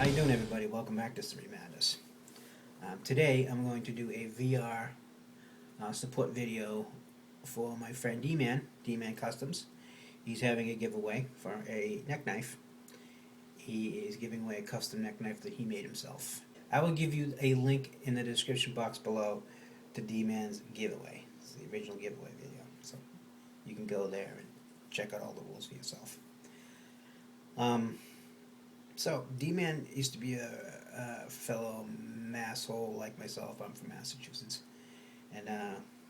How you doing, everybody? Welcome back to Serene. Today I'm going to do a VR support video for my friend DeeMan Kustums. He's having a giveaway for a neck knife. He is giving away a custom neck knife that he made himself. I will give you a link in the description box below to DeeMan's giveaway. It's the original giveaway video, so you can go there and check out all the rules for yourself. So, DeeMan used to be a fellow masshole like myself. I'm from Massachusetts. And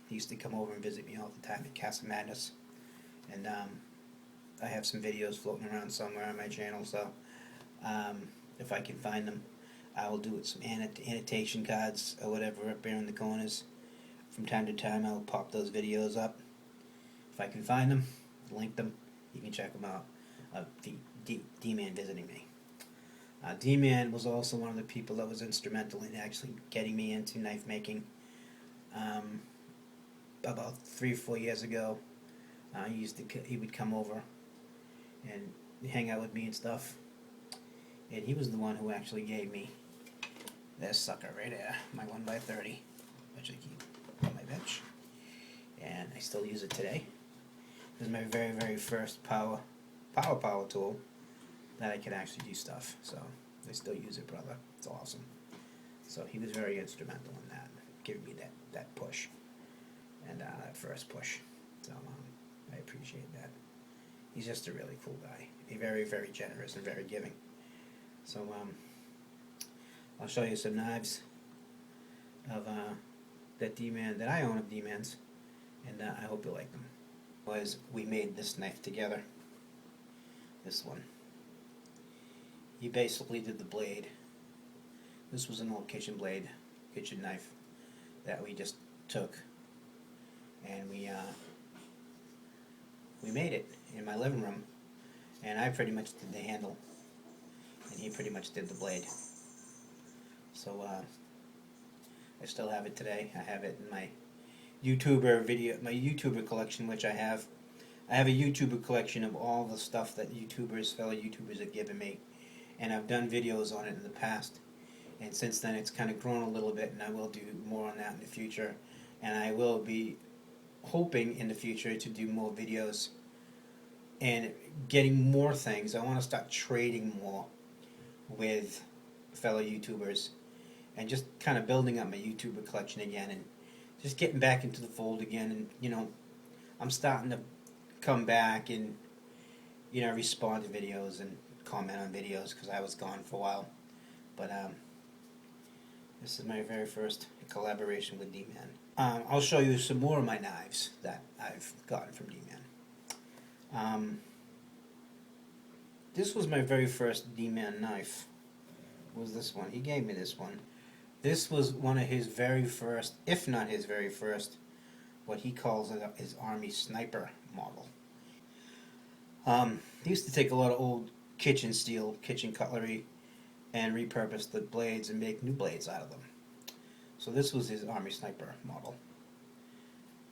he used to come over and visit me all the time at Castle Madness. And I have some videos floating around somewhere on my channel, so if I can find them, I will do it some annotation cards or whatever up there in the corners. From time to time, I'll pop those videos up. If I can find them, link them, you can check them out. DeeMan visiting me. DeeMan was also one of the people that was instrumental in actually getting me into knife making. About 3 or 4 years ago, he would come over and hang out with me and stuff. And he was the one who actually gave me this sucker right there, my 1x30, which I keep on my bench, and I still use it today. This is my very, very first power tool that I can actually do stuff. So I still use it, brother. It's awesome. So he was very instrumental in that, giving me that push, and that first push. So I appreciate that. He's just a really cool guy. He's very, very generous and very giving. So I'll show you some knives of that I own of DeeMan's, and I hope you like them. We made this knife together. This one. He basically did the blade. This was an old kitchen knife that we just took, and we made it in my living room, and I pretty much did the handle, and he pretty much did the blade. So I still have it today. I have it in my YouTuber collection, which I have. I have a YouTuber collection of all the stuff that fellow YouTubers have given me, and I've done videos on it in the past, and since then it's kind of grown a little bit, and I will do more on that in the future, and I will be hoping in the future to do more videos and getting more things. I want to start trading more with fellow YouTubers and just kind of building up my YouTuber collection again, and just getting back into the fold again. And I'm starting to come back and respond to videos and comment on videos because I was gone for a while. But this is my very first collaboration with DeeMan. I'll show you some more of my knives that I've gotten from DeeMan. This was my very first DeeMan knife. Was this one? He gave me this one. This was one of his very first, if not his very first, what he calls his Army Sniper model. He used to take a lot of old kitchen cutlery, and repurpose the blades and make new blades out of them. So this was his Army Sniper model.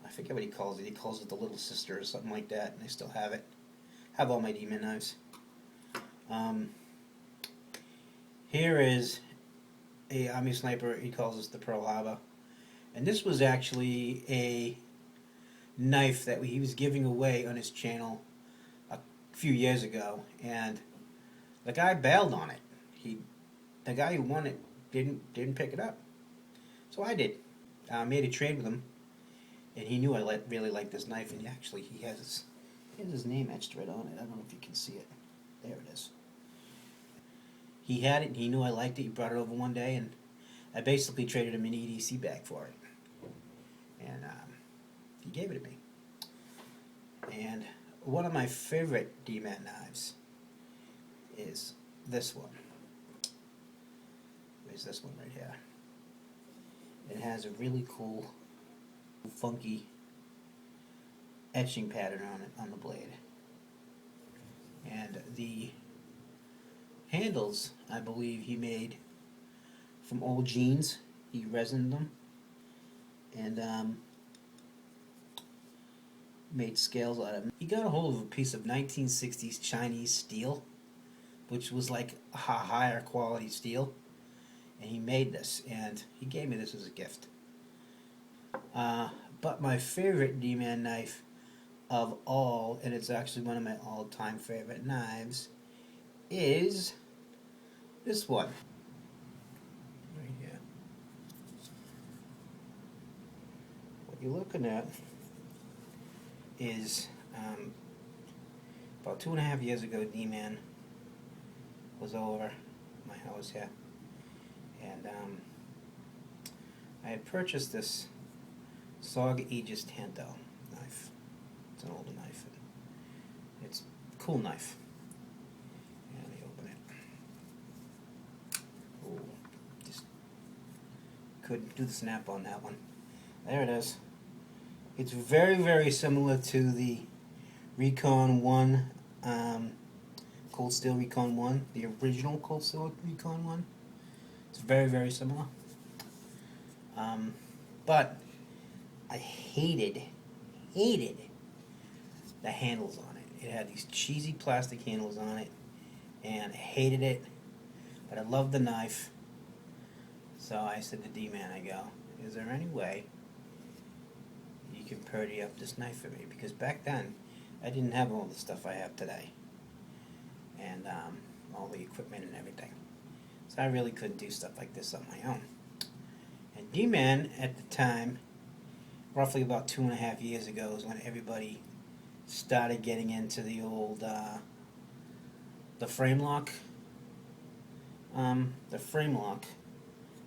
I forget what he calls it. He calls it the Little Sister or something like that, and I still have it. Have all my DeeMan knives. Here is a Army Sniper. He calls this the Pearl Harbor, and this was actually a knife that he was giving away on his channel a few years ago, and the guy bailed on it. The guy who won it didn't pick it up, so I did. I made a trade with him, and he knew I really liked this knife, and he has his name etched right on it. I don't know if you can see it. There it is. He had it, and he knew I liked it. He brought it over one day, and I basically traded him an EDC bag for it, and he gave it to me. And one of my favorite DeeMan knives is this one. Is this one right here. It has a really cool, funky etching pattern on it, on the blade. And the handles, I believe he made from old jeans. He resined them and made scales out of them. He got a hold of a piece of 1960s Chinese steel which was like a higher quality steel, and he made this, and he gave me this as a gift. But my favorite DeeMan knife of all, and it's actually one of my all-time favorite knives, is this one right here. What you're looking at is about 2.5 years ago, DeeMan was over my house here, and I had purchased this SOG Aegis Tanto knife. It's an older knife. It's a cool knife. And let me open it. Oh, just couldn't do the snap on that one. There it is. It's very, very similar to the Recon 1, Cold Steel Recon 1, the original Cold Steel Recon 1. It's very, very similar. But I hated the handles on it. It had these cheesy plastic handles on it, and I hated it, but I loved the knife. So I said to DeeMan, I go, is there any way you can purdy up this knife for me? Because back then, I didn't have all the stuff I have today, and all the equipment and everything. So I really couldn't do stuff like this on my own. And DeeMan, at the time, roughly about 2.5 years ago, is when everybody started getting into the old, the frame lock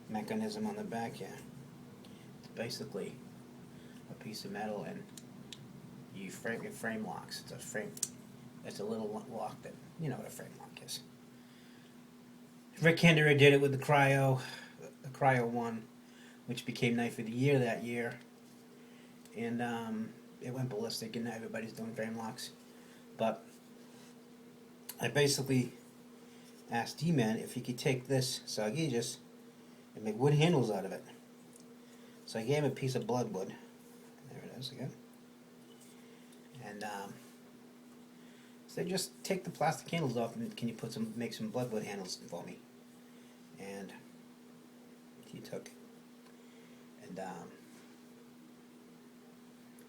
mechanism on the back here. It's basically a piece of metal, and you frame it frame locks. It's a frame. It's a little lock that, you know what a frame lock is. Rick Henderer did it with the Cryo 1, which became Knife of the Year that year, and it went ballistic, and now everybody's doing frame locks. But I basically asked DeeMan if he could take this SOG Aegis and make wood handles out of it. So I gave him a piece of bloodwood. There it is again. And so just take the plastic handles off, and can you make some bloodwood handles for me? And he took it. And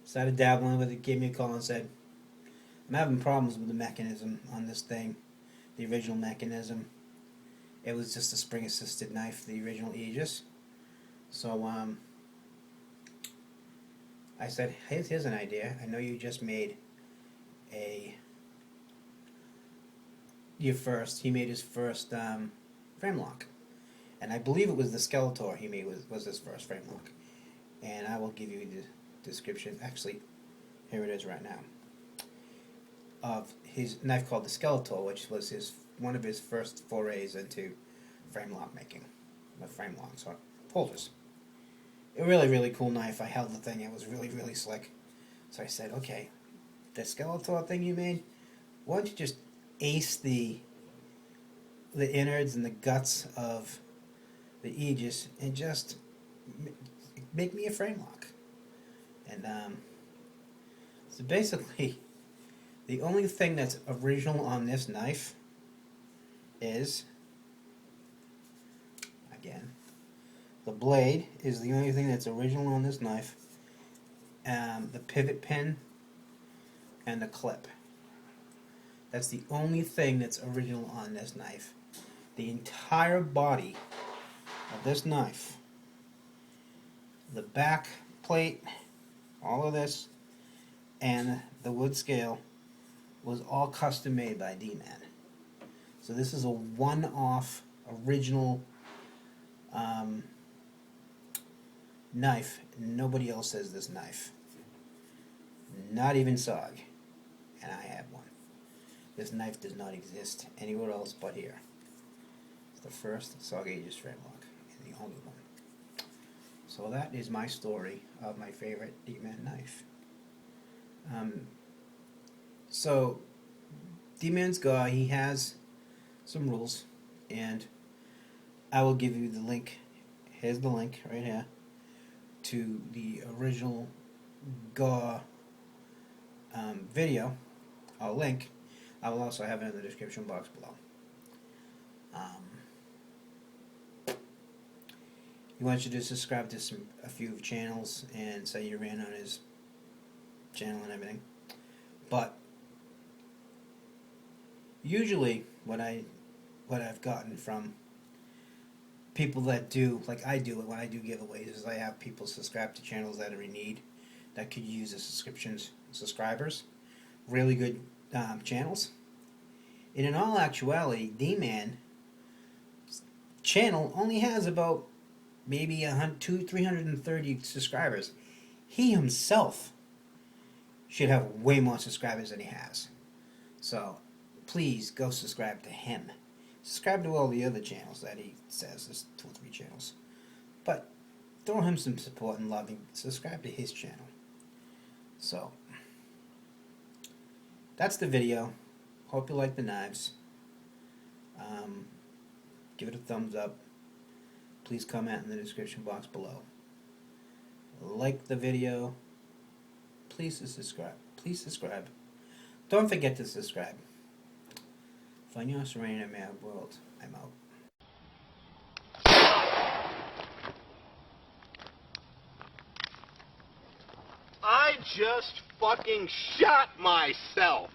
started dabbling with it, gave me a call and said, I'm having problems with the mechanism on this thing, the original mechanism. It was just a spring-assisted knife, the original Aegis. So I said, here's an idea. I know you just made he made his first frame lock. And I believe it was the Skeletor he made was his first frame lock. And I will give you the description. Actually, here it is right now. Of his knife called the Skeletor, which was one of his first forays into frame lock making. Frame locks, or holders. A really, really cool knife. I held the thing. It was really, really slick. So I said, okay, the Skeletor thing you made, why don't you just ace the innards and the guts of the Aegis and just make me a frame lock. And so basically, the only thing that's original on this knife is, again, the blade is the only thing that's original on this knife. The pivot pin and the clip. That's the only thing that's original on this knife. The entire body of this knife, the back plate, all of this, and the wood scale was all custom made by DeeMan. So this is a one-off original knife. Nobody else has this knife. Not even SOG. And I have one. This knife does not exist anywhere else but here. It's the first SOG Aegis frame lock, and the only one. So that is my story of my favorite DeeMan knife. So DeeMan's guy, he has some rules, and I will give you the link. Here's the link right here to the original GAW video. I'll link. I will also have it in the description box below. He wants you to subscribe to a few channels and say you ran on his channel and everything. But usually what I've gotten from people that do, like I do it when I do giveaways, is I have people subscribe to channels that are in need, that could use the subscribers. Really good channels. And in all actuality, DeeMan channel only has about maybe 330 subscribers. He himself should have way more subscribers than he has. So please go subscribe to him. Subscribe to all the other channels that he says. There's 2 or 3 channels. But throw him some support and love and subscribe to his channel. So that's the video. Hope you like the knives. Give it a thumbs up. Please comment in the description box below. Like the video. Please subscribe. Please subscribe. Don't forget to subscribe. For your Serene and Mad World, I'm out. I just fucking shot myself.